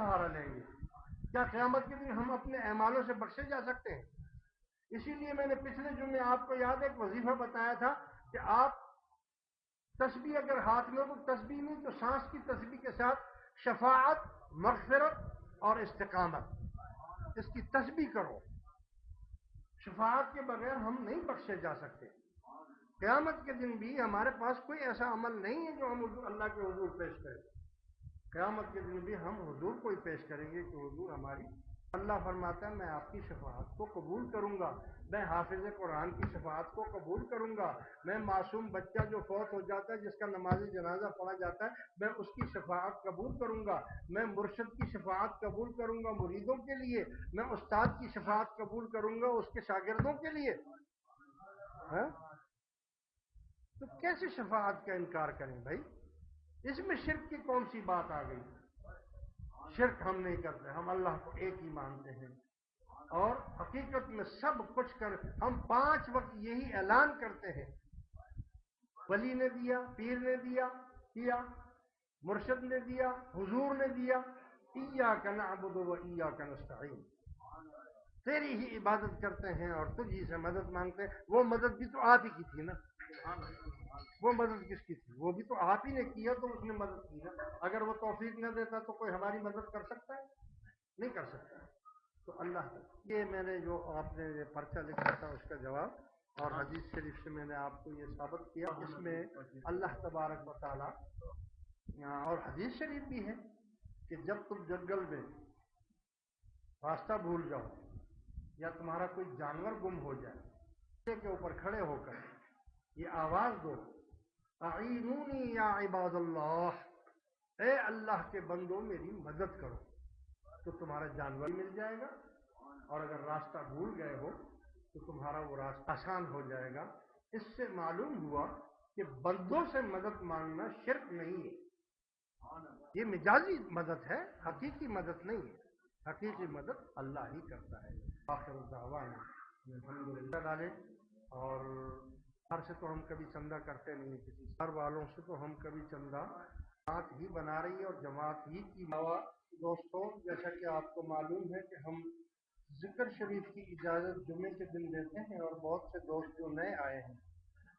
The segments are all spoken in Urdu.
سہارا لیں گے؟ کیا قیامت کے دن ہم اپنے اعمالوں سے بخشے جا سکتے ہیں؟ اسی لیے میں نے پچھلے جمعے آپ کو یاد ایک وظیفہ بتایا تھا کہ آپ تسبیح اگر ہاتھ میں ہو تو تسبیح نہیں تو سانس کی تسبیح کے ساتھ شفاعت، مغفرت اور استقامت، اس کی تسبیح کرو۔ شفاعت کے بغیر ہم نہیں بخشے جا سکتے۔ قیامت کے دن بھی ہمارے پاس کوئی ایسا عمل نہیں ہے جو ہم اللہ کے حضور پیش کریں۔ قیامت کے دن بھی ہم حضور کو ہی پیش کریں گے کہ حضور ہماری، اللہ فرماتا ہے میں آپ کی شفاعت کو قبول کروں گا، میں حافظ قرآن کی شفاعت کو قبول کروں گا، میں معصوم بچہ جو فوت ہو جاتا ہے جس کا نماز جنازہ پڑھا جاتا ہے میں اس کی شفاعت قبول کروں گا، میں مرشد کی شفاعت قبول کروں گا مریدوں کے لیے، میں استاد کی شفاعت قبول کروں گا اس کے شاگردوں کے لیے۔ ہاں؟ تو کیسے شفاعت کا انکار کریں بھائی؟ اس میں شرک کی کون سی بات آ گئی؟ شرک ہم نہیں کرتے، ہم اللہ کو ایک ہی مانتے ہیں، اور حقیقت میں سب کچھ کر ہم 5 وقت یہی اعلان کرتے ہیں، ولی نے دیا، پیر نے دیا مرشد نے دیا، حضور نے دیا، ایاک نعبد و ایاک نستعین، تیری ہی عبادت کرتے ہیں اور تجھی سے مدد مانگتے ہیں۔ وہ مدد بھی تو آپ ہی کی تھی نا، وہ مدد کس کی تھی؟ وہ بھی تو آپ ہی نے کیا تو اس نے مدد کی نا۔ اگر وہ توفیق نہ دیتا تو کوئی ہماری مدد کر سکتا ہے؟ نہیں کر سکتا۔ تو اللہ، یہ میں نے جو آپ نے یہ پرچہ لکھا تھا اس کا جواب، اور حدیث شریف سے میں نے آپ کو یہ ثابت کیا، اس میں اللہ تبارک و تعالی، اور حدیث شریف بھی ہے کہ جب تم جنگل میں راستہ بھول جاؤ یا تمہارا کوئی جانور گم ہو جائے کے اوپر کھڑے ہو کر یہ آواز دو، اعینونی یا عباد اللہ، اے اللہ کے بندوں میری مدد کرو، تو تمہارا جانور مل جائے گا، اور اگر راستہ بھول گئے ہو تو تمہارا وہ راستہ آسان ہو جائے گا۔ اس سے معلوم ہوا کہ بندوں سے مدد مانگنا شرک نہیں ہے، یہ مجازی مدد ہے، حقیقی مدد نہیں ہے، حقیقی مدد اللہ ہی کرتا ہے۔ آخر دعوانا الحمدللہ ڈالے، اور گھر سے تو ہم کبھی چندہ کرتے نہیں، کسی گھر والوں سے تو ہم کبھی چندہ جماعت ہی بنا رہی ہے اور جماعت ہی کی دوستوں، جیسا کہ آپ کو معلوم ہے کہ ہم ذکر شریف کی اجازت جمعے کے دن دیتے ہیں، اور بہت سے دوست جو نئے آئے ہیں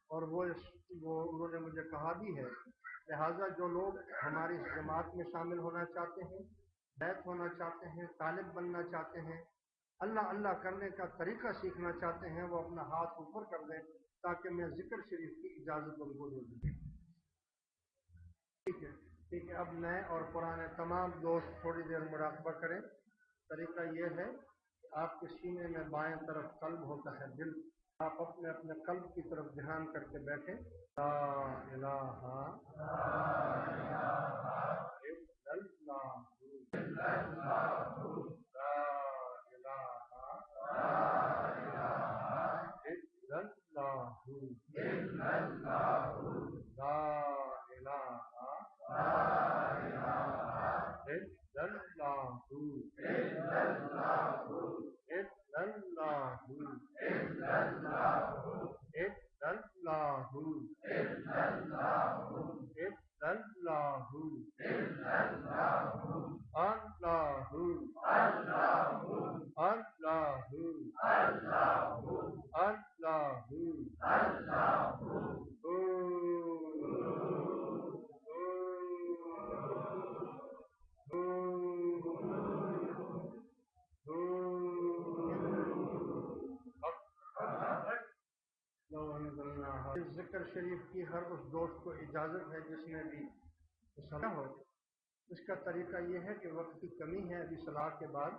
اور وہ انہوں نے مجھے کہا بھی ہے، لہٰذا جو لوگ ہماری اس جماعت میں شامل ہونا چاہتے ہیں، بیعت ہونا چاہتے ہیں، طالب بننا چاہتے ہیں، اللہ اللہ کرنے کا طریقہ سیکھنا چاہتے ہیں، وہ اپنا ہاتھ اوپر کر دیں تاکہ میں ذکر شریف کی اجازت ان کو دے دوں۔ ٹھیک ہے، اب نئے اور پرانے تمام دوست تھوڑی دیر مراقبہ کریں۔ طریقہ یہ ہے کہ آپ کے سینے میں بائیں طرف قلب ہوتا ہے، دل، آپ اپنے اپنے قلب کی طرف دھیان کر کے بیٹھیں۔ لا الہ الا اللہ، لا الہ الا اللہ، لا الہ الا اس ذکر شریف کی ہر اس دوست کو اجازت ہے جس نے بھی سنا ہو۔ اس کا طریقہ یہ ہے کہ وقت کی کمی ہے، ابھی صلاح کے بعد